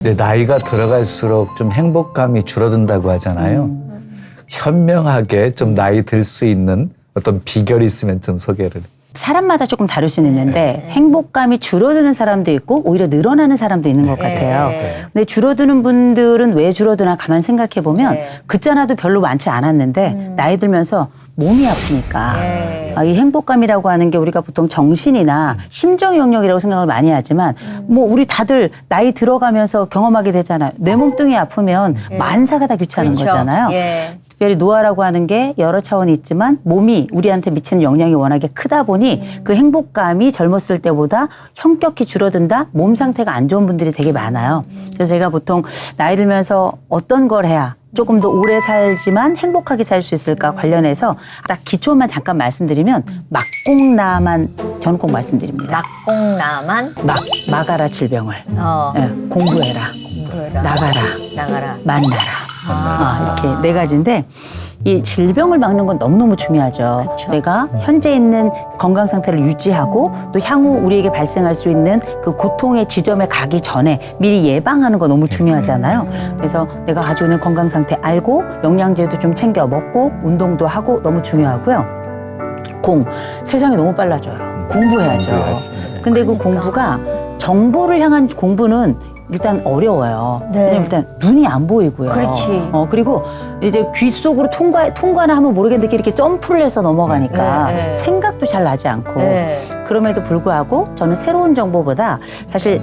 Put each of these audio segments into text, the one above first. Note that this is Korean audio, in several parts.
근데 나이가 들어갈수록 좀 행복감이 줄어든다고 하잖아요. 현명하게 좀 나이 들 수 있는 어떤 비결이 있으면 좀 소개를. 사람마다 조금 다를 수는 있는데 행복감이 줄어드는 사람도 있고 오히려 늘어나는 사람도 있는 것 같아요. 근데 줄어드는 분들은 왜 줄어드나 가만 생각해 보면 긋잖아도 별로 많지 않았는데 나이 들면서 몸이 아프니까 이 행복감이라고 하는 게 우리가 보통 정신이나 심정 영역이라고 생각을 많이 하지만 뭐 우리 다들 나이 들어가면서 경험하게 되잖아요. 내 몸뚱이 아프면 만사가 다 귀찮은 그렇죠. 거잖아요. 특별히 노화라고 하는 게 여러 차원이 있지만 몸이 우리한테 미치는 영향이 워낙에 크다 보니 그 행복감이 젊었을 때보다 현격히 줄어든다. 몸 상태가 안 좋은 분들이 되게 많아요. 그래서 제가 보통 나이 들면서 어떤 걸 해야 조금 더 오래 살지만 행복하게 살 수 있을까 관련해서 딱 기초만 잠깐 말씀드리면 막공나만 저는 꼭 말씀드립니다. 막공나만 막아라 질병을. 공부해라. 나가라. 만나라. 이렇게 네 가지인데 이 질병을 막는 건 너무너무 중요하죠. 그쵸. 내가 현재 있는 건강 상태를 유지하고 또 향후 우리에게 발생할 수 있는 그 고통의 지점에 가기 전에 미리 예방하는 거 너무 중요하잖아요. 그래서 내가 가지고 있는 건강 상태 알고 영양제도 좀 챙겨 먹고 운동도 하고 너무 중요하고요. 세상이 너무 빨라져요. 공부해야죠. 근데 그 공부가 정보를 향한 공부는 일단 어려워요. 왜냐면 일단 눈이 안 보이고요. 그렇지. 그리고 이제 귀 속으로 통과나 하면 모르겠는데 이렇게 점프를 해서 넘어가니까 생각도 잘 나지 않고 그럼에도 불구하고 저는 새로운 정보보다 사실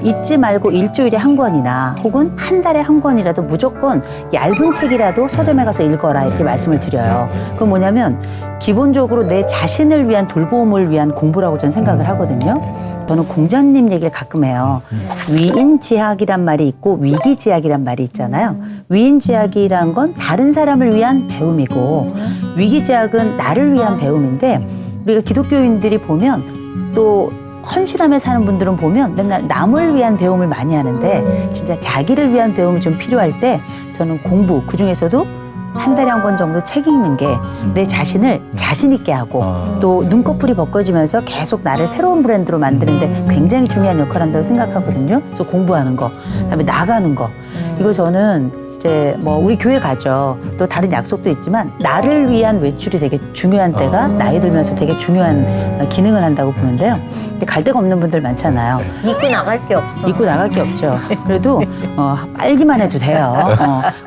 잊지 말고 일주일에 한 권이나 혹은 한 달에 한 권이라도 무조건 얇은 책이라도 서점에 가서 읽어라 이렇게 말씀을 드려요. 그건 뭐냐면 기본적으로 내 자신을 위한 돌봄을 위한 공부라고 저는 생각을 하거든요. 저는 공자님 얘기를 가끔 해요. 위인지학이란 말이 있고 위기지학이란 말이 있잖아요. 위인지학이란 건 다른 사람을 위한 배움이고 위기지학은 나를 위한 배움인데 우리가 기독교인들이 보면 또 헌신하며 사는 분들은 보면 맨날 남을 위한 배움을 많이 하는데 진짜 자기를 위한 배움이 좀 필요할 때 저는 공부 그중에서도 한 달에 한 권 정도 책 읽는 게 내 자신을 자신 있게 하고 또 눈꺼풀이 벗겨지면서 계속 나를 새로운 브랜드로 만드는데 굉장히 중요한 역할을 한다고 생각하거든요. 그래서 공부하는 거, 그다음에 나가는 거. 이거 저는 이제 뭐 우리 교회 가죠. 또 다른 약속도 있지만 나를 위한 외출이 되게 중요한 때가 나이 들면서 되게 중요한 기능을 한다고 보는데요. 근데 갈 데가 없는 분들 많잖아요. 입고 나갈 게 없어. 입고 나갈 게 없죠. 그래도 빨기만 해도 돼요.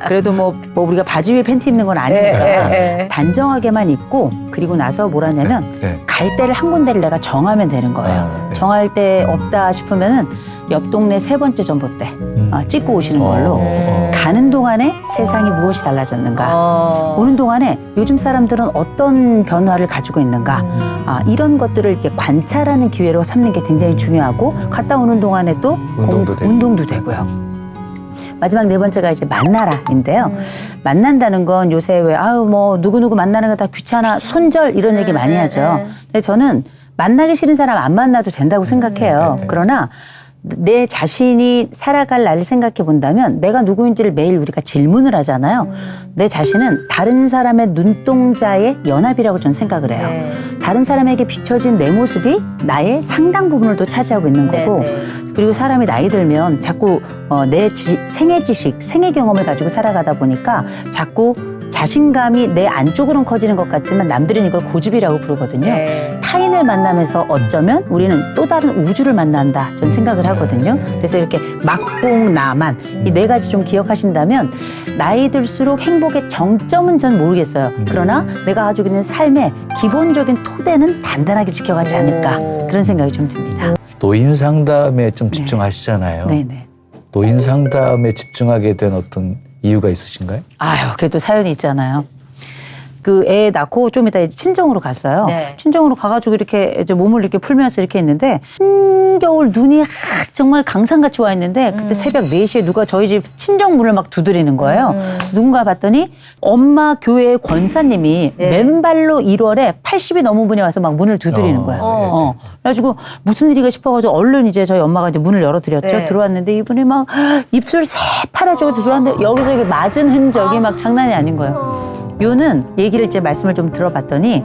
그래도 뭐 우리가 바지 위에 팬티 입는 건 아니니까 단정하게만 입고 그리고 나서 뭘 하냐면 갈 데를 한 군데를 내가 정하면 되는 거예요. 정할 데 없다 싶으면은 옆 동네 3번째 전봇대 찍고 오시는 걸로 가는 동안에 세상이 무엇이 달라졌는가 오는 동안에 요즘 사람들은 어떤 변화를 가지고 있는가 이런 것들을 이렇게 관찰하는 기회로 삼는 게 굉장히 중요하고 갔다 오는 동안에 또 운동도 되고요. 마지막 4번째가 이제 만나라인데요. 만난다는 건 요새 왜 뭐 누구누구 만나는 거 다 귀찮아 손절 이런 얘기 많이 하죠. 근데 저는 만나기 싫은 사람 안 만나도 된다고 생각해요. 그러나 내 자신이 살아갈 나를 생각해 본다면 내가 누구인지를 매일 우리가 질문을 하잖아요. 내 자신은 다른 사람의 눈동자의 연합이라고 저는 생각을 해요. 다른 사람에게 비춰진 내 모습이 나의 상당 부분을 또 차지하고 있는 거고 그리고 사람이 나이 들면 자꾸 내 생애 지식, 생애 경험을 가지고 살아가다 보니까 자꾸 자신감이 내 안쪽으로는 커지는 것 같지만 남들은 이걸 고집이라고 부르거든요. 타인을 만나면서 어쩌면 우리는 또 다른 우주를 만난다 저는 생각을 하거든요. 그래서 이렇게 막공나만 이 4가지 좀 기억하신다면 나이 들수록 행복의 정점은 전 모르겠어요. 그러나 내가 가지고 있는 삶의 기본적인 토대는 단단하게 지켜가지 않을까 그런 생각이 좀 듭니다. 노인 상담에 좀 집중하시잖아요. 네네. 노인 상담에 집중하게 된 어떤 이유가 있으신가요? 그래도 사연이 있잖아요. 그 애 낳고 좀 이따 친정으로 갔어요. 친정으로 가가지고 이렇게 이제 몸을 이렇게 풀면서 이렇게 했는데 한겨울 눈이 정말 강산같이 와 있는데 그때 새벽 4시에 누가 저희 집 친정 문을 막 두드리는 거예요. 누군가 봤더니 엄마 교회의 권사님이 맨발로 1월에 80이 넘은 분이 와서 막 문을 두드리는 거예요. 그래가지고 무슨 일이가 싶어가지고 얼른 이제 저희 엄마가 이제 문을 열어드렸죠. 들어왔는데 이분이 막 입술 새파래지고 들어왔는데 여기서 이렇게 맞은 흔적이 막 장난이 아닌 거예요. 요는 얘기를 이제 말씀을 좀 들어봤더니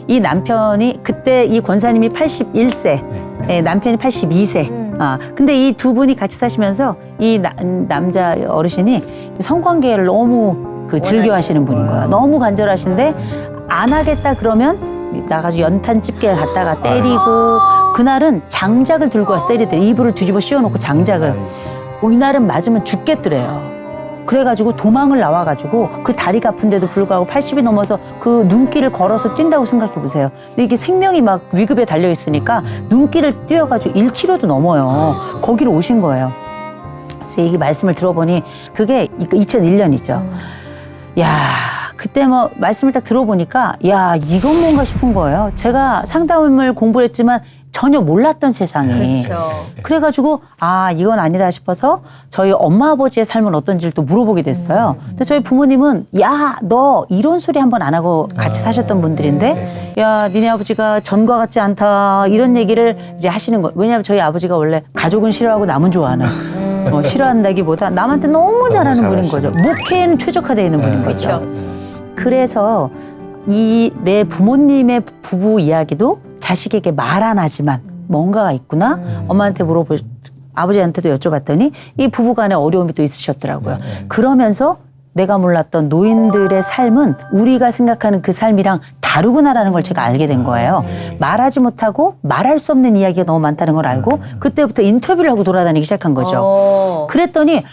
이 남편이 그때 이 권사님이 81세, 남편이 82세. 근데 이 두 분이 같이 사시면서 이 남자 어르신이 성관계를 너무 즐겨하시는 분인 거야. 너무 간절하신데 안 하겠다 그러면 나가서 연탄 집게를 갖다가 때리고 그날은 장작을 들고 와서 때리더래. 이불을 뒤집어 씌워놓고 장작을. 이날은 맞으면 죽겠더래요. 그래가지고 도망을 나와가지고 그 다리가 아픈데도 불구하고 80이 넘어서 그 눈길을 걸어서 뛴다고 생각해보세요. 근데 이게 생명이 막 위급에 달려있으니까 눈길을 뛰어가지고 1km도 넘어요. 거기로 오신 거예요. 그래서 이 말씀을 들어보니 그게 2001년이죠. 야, 그때 뭐 말씀을 딱 들어보니까 야, 이건 뭔가 싶은 거예요. 제가 상담을 공부를 했지만 전혀 몰랐던 세상이. 그렇죠. 그래가지고 이건 아니다 싶어서 저희 엄마 아버지의 삶은 어떤지를 또 물어보게 됐어요. 근데 저희 부모님은 야, 너 이런 소리 한번 안 하고 같이 사셨던 분들인데 야, 니네 아버지가 전과 같지 않다 이런 얘기를 이제 하시는 거예요. 왜냐하면 저희 아버지가 원래 가족은 싫어하고 남은 좋아하는 싫어한다기보다 남한테 너무 잘하는 분인 거죠. 목회에는 최적화되어 있는 분인 거죠. 그렇죠. 그래서 이 내 부모님의 부부 이야기도 자식에게 말 안 하지만 뭔가가 있구나. 엄마한테 아버지한테도 여쭤봤더니 이 부부간에 어려움이 또 있으셨더라고요. 그러면서 내가 몰랐던 노인들의 삶은 우리가 생각하는 그 삶이랑 다르구나라는 걸 제가 알게 된 거예요. 말하지 못하고 말할 수 없는 이야기가 너무 많다는 걸 알고 그때부터 인터뷰를 하고 돌아다니기 시작한 거죠. 그랬더니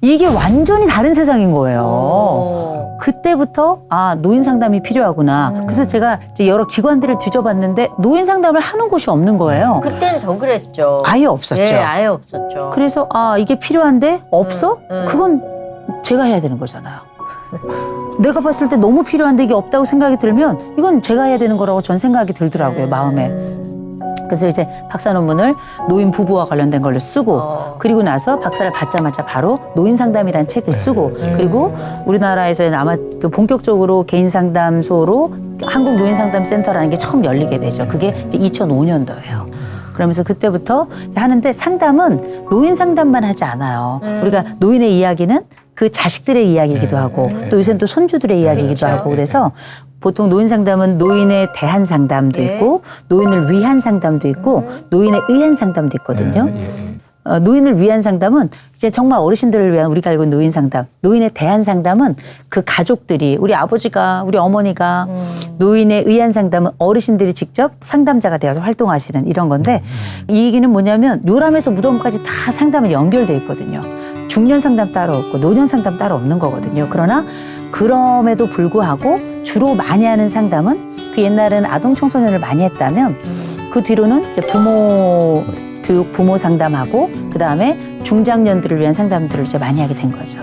이게 완전히 다른 세상인 거예요. 그때부터 노인 상담이 필요하구나. 그래서 제가 이제 여러 기관들을 뒤져봤는데 노인 상담을 하는 곳이 없는 거예요. 그때는 더 그랬죠. 아예 없었죠. 네, 아예 없었죠. 그래서 이게 필요한데 없어? 그건 제가 해야 되는 거잖아요. 내가 봤을 때 너무 필요한데 이게 없다고 생각이 들면 이건 제가 해야 되는 거라고 전 생각이 들더라고요, 마음에. 그래서 이제 박사 논문을 노인 부부와 관련된 걸로 쓰고 그리고 나서 박사를 받자마자 바로 노인 상담이라는 책을 쓰고 그리고 우리나라에서는 아마 그 본격적으로 개인 상담소로 한국 노인 상담 센터라는 게 처음 열리게 되죠. 그게 이제 2005년도예요. 그러면서 그때부터 하는데 상담은 노인 상담만 하지 않아요. 우리가 노인의 이야기는 그 자식들의 이야기이기도 하고 또 요새는 또 손주들의 이야기이기도 하고 그래서 보통 노인 상담은 노인에 대한 상담도 있고 노인을 위한 상담도 있고 노인에 의한 상담도 있거든요. 노인을 위한 상담은 이제 정말 어르신들을 위한 우리가 알고 있는 노인 상담. 노인에 대한 상담은 그 가족들이 우리 아버지가 우리 어머니가 노인에 의한 상담은 어르신들이 직접 상담자가 되어서 활동하시는 이런 건데 이 얘기는 뭐냐면 요람에서 무덤까지 다 상담은 연결돼 있거든요. 중년 상담 따로 없고 노년 상담 따로 없는 거거든요. 그러나 그럼에도 불구하고 주로 많이 하는 상담은 그 옛날에는 아동 청소년을 많이 했다면 그 뒤로는 이제 부모 교육 부모 상담하고 그 다음에 중장년들을 위한 상담들을 이제 많이 하게 된 거죠.